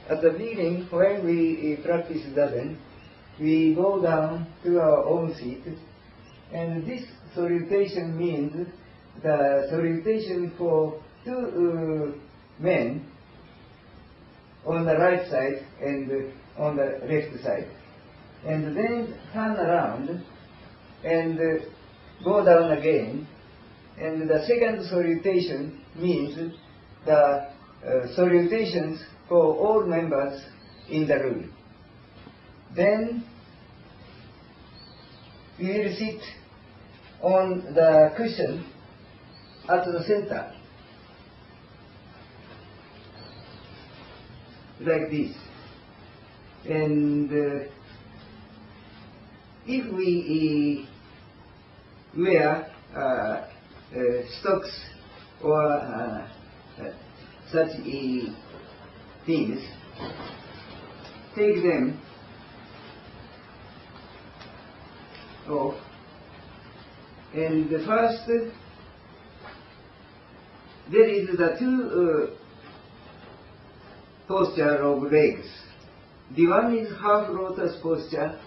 at the beginning, when we practice Zazen, we go down to our own seat, and this salutation means the salutation for two men on the right side and on the left side. And then turn around and go down again. And the second salutation means the salutations for all members in the room. Then we will sit on the cushion at the center, like this. And if we wear stocks or such things, take them off. And first, there is the two posture of legs. The one is half lotus posture,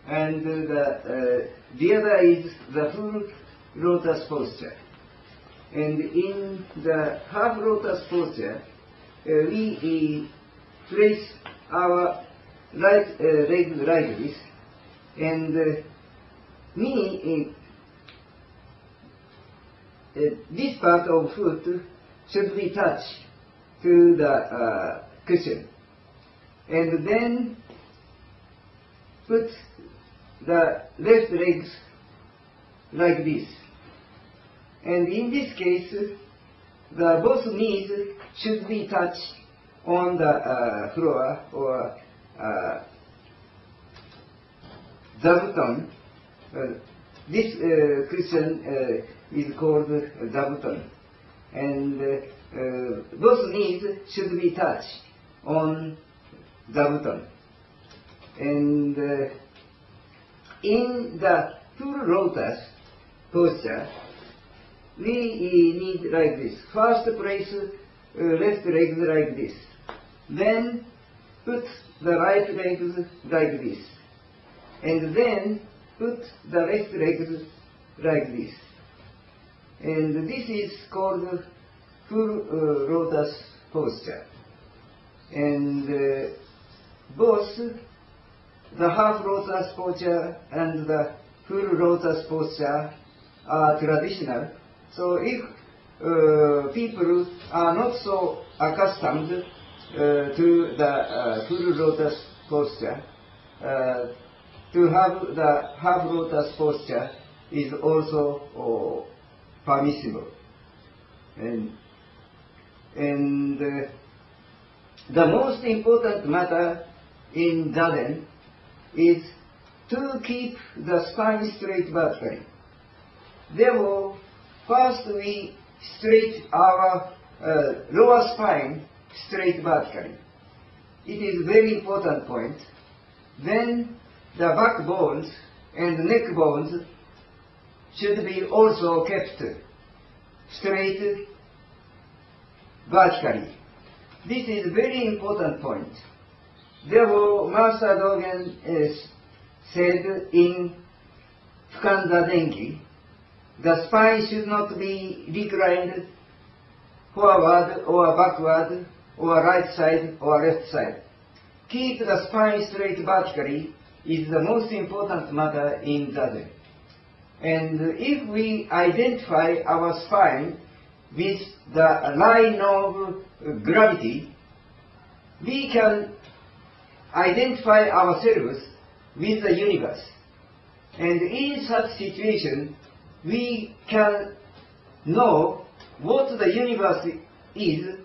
and the other is the full lotus posture. And in the half lotus posture, we place our right leg like this, and this part of foot should be touched to the cushion, and then put the left legs like this. And in this case, the both knees should be touched on the floor or zabuton. This cushion is called zabuton, and both knees should be touched on zabuton. And in the full lotus posture, we need like this. First place left legs like this. Then put the right legs like this. And then put the left legs like this. And this is called full lotus posture. And both the half lotus posture and the full lotus posture are traditional. So if people are not so accustomed to the full lotus posture, to have the half lotus posture is also permissible. And the most important matter in Zazen is to keep the spine straight vertically. Therefore, first we straight our lower spine straight vertically. It is a very important point. Then the back bones and neck bones should be also kept straight vertically. This is a very important point. Therefore, Master Dogen said in Fukan Zazengi, the spine should not be reclined forward or backward or right side or left side. Keep the spine straight vertically is the most important matter in Zazen. And if we identify our spine with the line of gravity, we can identify ourselves with the universe. And in such situation, we can know what the universe is,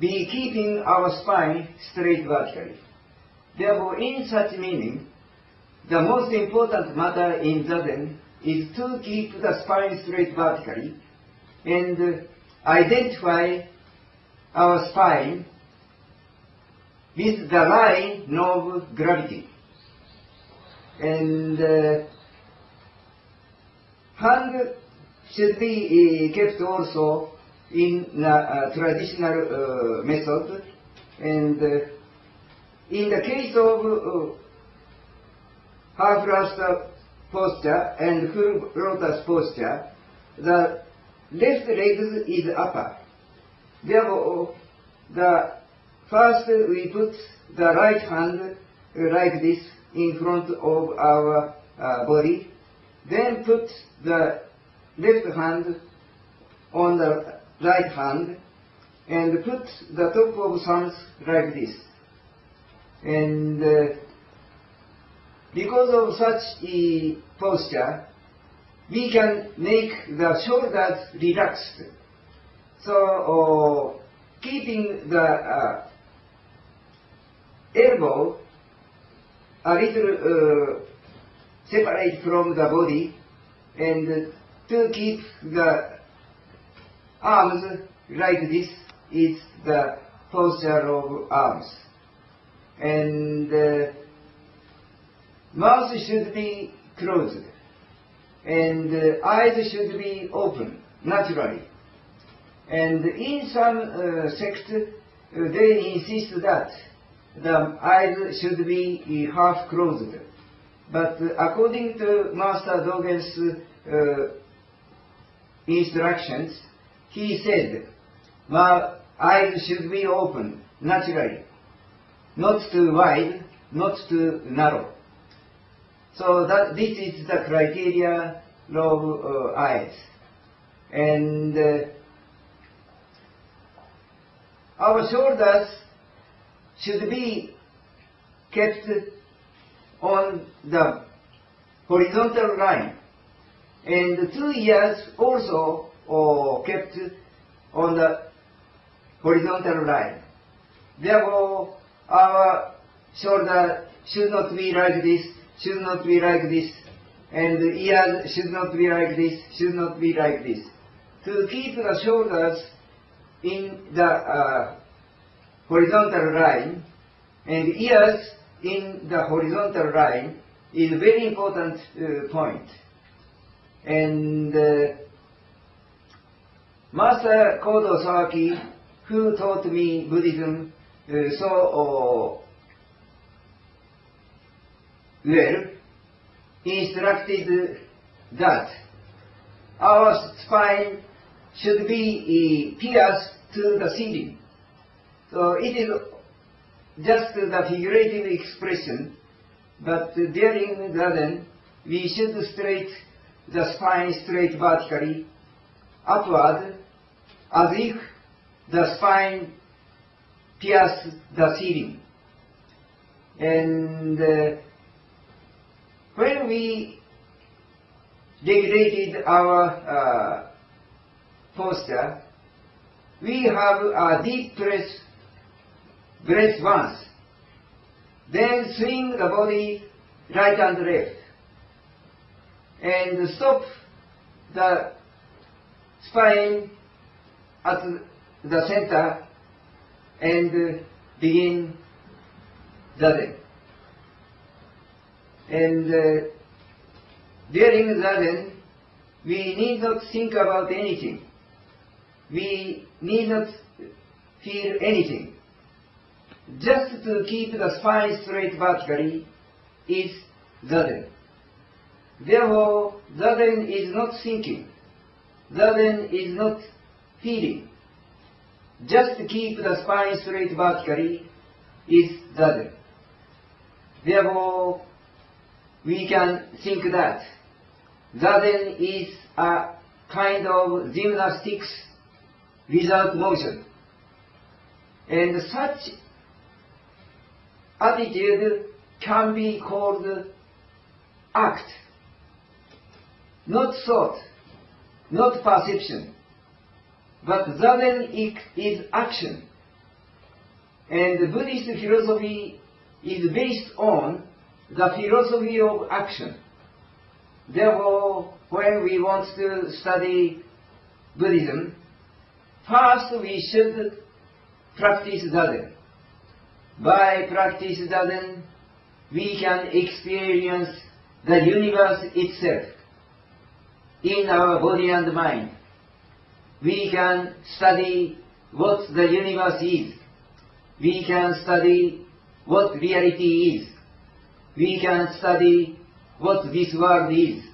by keeping our spine straight vertically. Therefore, in such meaning, the most important matter in Zazen is to keep the spine straight vertically and identify our spine with the line of gravity. And hand should be kept also in a traditional method, and in the case of half rasta posture and full lotus posture, the left leg is upper. Therefore, the first we put the right hand like this in front of our body, then put the left hand on the right hand and put the top of thumbs like this. And because of such a posture, we can make the shoulders relaxed. So, keeping the elbow a little separate from the body, and to keep the arms like this is the posture of arms. And mouth should be closed, and eyes should be open naturally. And in some sects, they insist that the eyes should be half closed. But according to Master Dogen's instructions, he said, eyes should be open naturally, not too wide, not too narrow. So that this is the criteria of eyes. And our shoulders should be kept on the horizontal line, and 2 ears also kept on the horizontal line. Therefore, our shoulder should not be like this, should not be like this, and the ears should not be like this, should not be like this. To keep the shoulders in the horizontal line and ears in the horizontal line is a very important point. And Master Kodo Sawaki, who taught me Buddhism so well, instructed that our spine should be pierced to the ceiling. So it is just the figurative expression, but during Zazen, we should straight the spine straight vertically upward, as if the spine pierces the ceiling. And when we regulated our posture, we have a deep breath once, then swing the body right and left, and stop the spine at the center and begin Zazen. And during Zazen, we need not think about anything. We need not feel anything. Just to keep the spine straight vertically is Zazen. Therefore, Zazen is not thinking. Zazen is not feeling. Just to keep the spine straight vertically is Zazen. Therefore, we can think that Zazen is a kind of gymnastics without motion. And such attitude can be called act, not thought, not perception. But Zazen is action. And Buddhist philosophy is based on the philosophy of action. Therefore, when we want to study Buddhism, first we should practice Zazen. By practice Zazen, we can experience the universe itself in our body and mind. We can study what the universe is. We can study what reality is. We can study what this world is.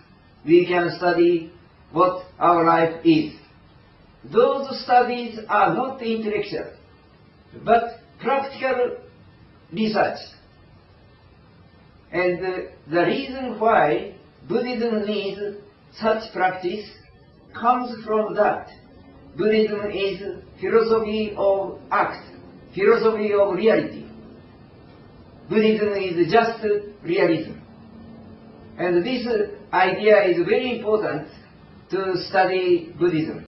We can study what our life is. Those studies are not intellectual, but practical research. And the reason why Buddhism needs such practice comes from that. Buddhism is philosophy of act, philosophy of reality. Buddhism is just realism. And this idea is very important to study Buddhism.